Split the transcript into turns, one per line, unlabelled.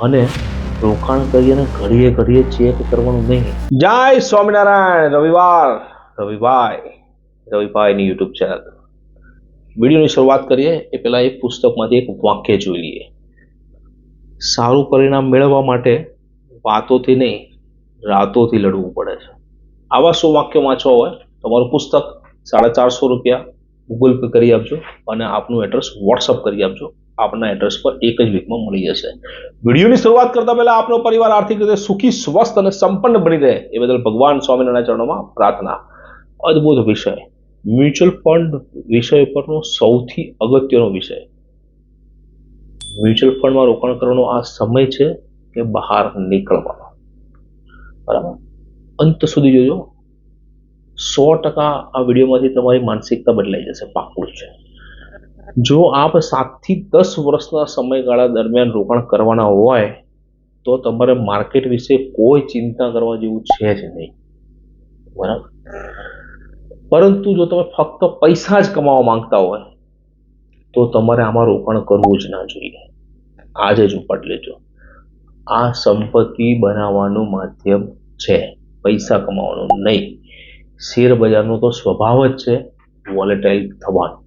અને રોકાણ કરીને ઘડીએ ઘડીએ ચેક કરવાનું નહીં. જય સ્વામિનારાયણ. રવિભાઈની YouTube channel. વિડીયોની શરૂઆત કરીએ એ પહેલા એક પુસ્તકમાંથી એક વાક્ય જોઈ લઈએ. સારું પરિણામ મેળવવા માટે વાતોથી નહીં, રાતોથી લડવું પડે છે. આવા 100 વાક્યો વાંચવા હોય તમારું પુસ્તક ₹450 ગૂગલ પે કરી આપજો અને આપનું એડ્રેસ વોટ્સઅપ કરી આપજો. આપના એડ્રેસ પર એક જ વીકમાં મળી જશે. વિડીયોની શરૂઆત કરતા પહેલા આપનો પરિવાર આર્થિક રીતે સુખી, સ્વસ્થ અને સંપન્ન બની રહે એ બદલ ભગવાન સ્વામિનારાયણ ચરણોમાં પ્રાર્થના. અદ્ભુત વિષય, મ્યુચ્યુઅલ ફંડ વિષય પરનો સૌથી અગત્યનો વિષય. મ્યુચ્યુઅલ ફંડમાં રોકાણ કરવાનો આ સમય છે કે બહાર નીકળવાનો. બરાબર, અંત સુધી જોજો. 100% આ વિડીયોમાંથી તમારી માનસિકતા બદલાઈ જશે, પાક્કું છે. જો આપ 7 થી 10 વર્ષના સમયગાળા દરમિયાન રોકાણ કરવાના હોય તો તમારે માર્કેટ વિશે કોઈ ચિંતા કરવા જેવું છે જ નહીં. બરાબર, પરંતુ જો તમે ફક્ત પૈસા જ કમાવા માંગતા હોય તો તમારે આમાં રોકાણ કરવું જ ના જોઈએ. આજે જ ઉપાડી લેજો. આ સંપત્તિ બનાવવાનું માધ્યમ છે, પૈસા કમાવાનું નહીં. શેર બજારનો તો સ્વભાવ જ છે વોલેટાઇલ થવાનો.